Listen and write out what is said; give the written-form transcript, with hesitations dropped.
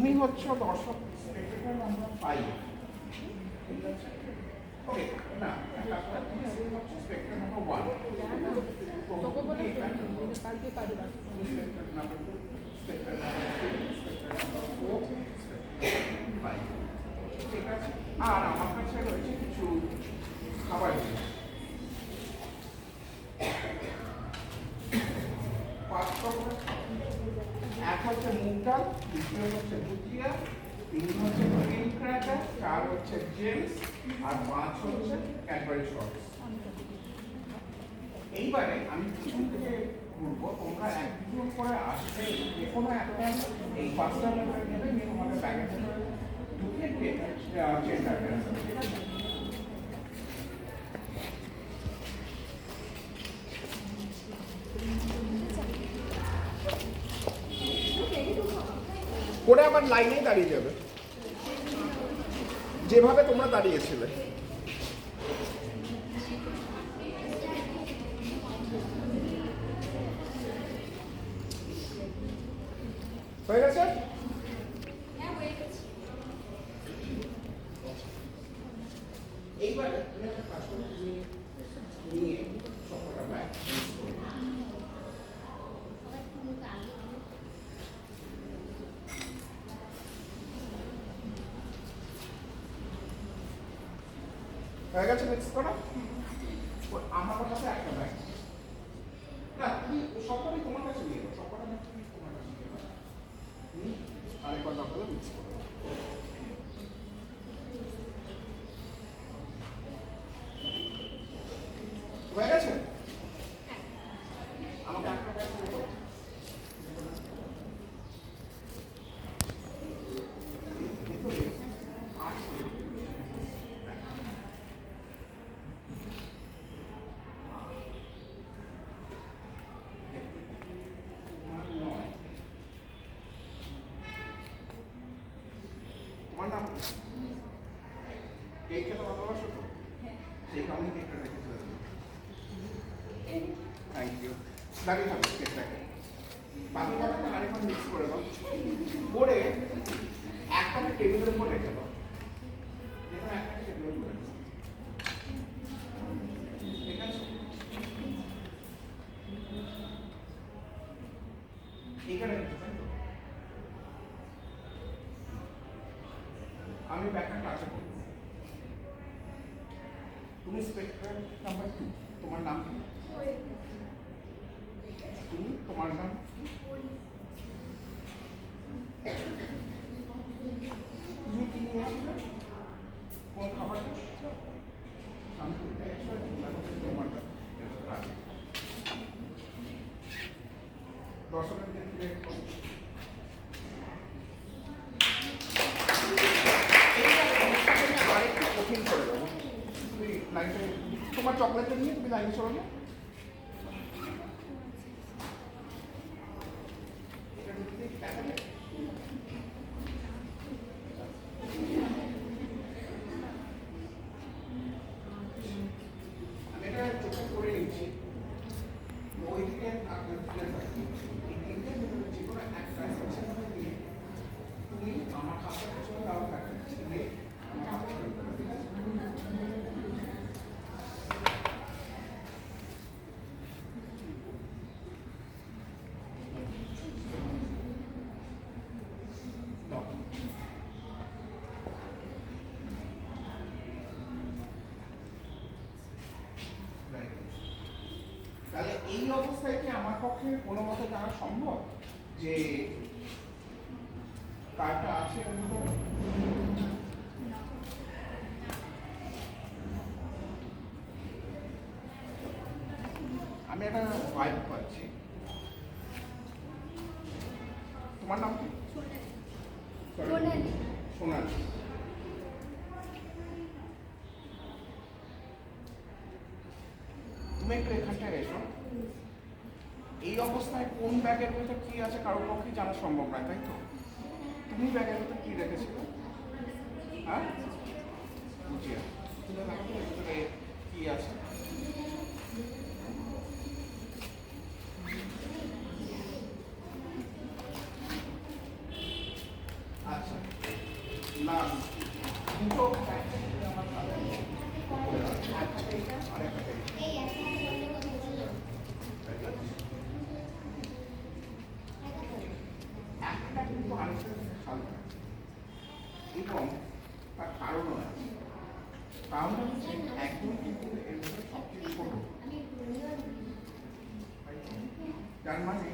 তুমি হচ্ছে দর্শক স্পেক্টেটর নাম্বার 5, ঠিক আছে? ওকে, না তুমি হচ্ছে স্পেক্টেটর নাম্বার 1, তোকে বলে কালকে কাজে লাগবে spectator number 2, spectator number 3, spectator number 4, spectator 5, ঠিক আছে? আর আমার কাছে রয়েছে কিছু খাবার জিনিস। এক হচ্ছে মুগ ডাল, দ্বিতীয় হচ্ছে ভুজিয়া, তিন হচ্ছে গ্রিন ক্র্যাকার, চার হচ্ছে জেমস, আর পাঁচ হচ্ছে ক্যাডবেরি শর্টস। এইবারে আমি পিছন থেকে ঘুরবো, তোমরা এক দুজন করে আসবে, যে কোনো একটা এই পাঁচটা ব্যাপারে নেবে, নিয়ে তোমাদের ব্যাগের ভেতরে ঢুকিয়ে দিয়ে চেষ্টা করে, ঠিক আছে? ওরা আবার লাইনেই দাঁড়িয়ে যাবে, যেভাবে তোমরা দাঁড়িয়েছিলে। হয়ে গেছে? এইবারে তুমি একটা কাজ করো, তুমি নিয়ে সবকটা ব্যাগ হয়ে গেছে, মিক্স করা। আমার কাছে একটা ব্যাগ না, তুমি সবকটাই তোমার কাছে নিয়ে যাও, সবকটা তুমি তোমার কাছে নিয়ে যাও, আরেকবার দরকার হলে মিক্স করো। হয়ে গেছে? আমাকে একটা ব্যাগ দিয়ে দাও। তোমার নাম কেক খেতে ভালোবাসো তো? সেই কারণে কেকটা রেখেছো। Thank you. দাঁড়িয়ে থাকো কেকটাকে, বাকি কথাটা আরেকবার মিক্স করে দাও, করে একটাকে টেবিলের উপর রেখে দাও, যেখানে একটাকে টেবিলের উপর রেখে দাও, ঠিক আছে? এইখানে রেখেছো, তাই তো? আমি ব্যাগটা কাছে করবো। তুমি স্পেক্ট্রাম নাম্বার 2, তোমার নাম কি? তুমি, তোমার নাম? তুমি কি নিয়ে আসলে? কোন খাবারটা? তোমারটা দর্শকদের আরেকটু কঠিন করে দেবো। তুমি লাইনটা, তোমার চকলেটটা নিয়ে তুমি লাইনে চলো। আমি এটা চোখে করে নিচ্ছি, ওই দিকে আপনার এই তিনটে যে কোনো একটা সেকশন নিয়ে তুমি আমার হাতের পেছনে দাও থাকে, দিয়ে আমার হাতে শুরু করো, ঠিক আছে? তাহলে এই অবস্থায় কি আমার পক্ষে কোনো মতে জানা সম্ভব যে কারটা আছে? আমি একটা ভাইব পাচ্ছি। তোমার নাম কি? সোনালি। তুমি একটু এখানটায় এসো। এই অবস্থায় কোন ব্যাগের ভিতর কি আছে কারোর পক্ষে জানা সম্ভব নয়, তাই তো? তুমি ব্যাগের ভিতর কি রেখেছিলে? হ্যাঁ, বুঝিয়া। তুমি দেখো তো ভিতরে কি আছে। তার মানে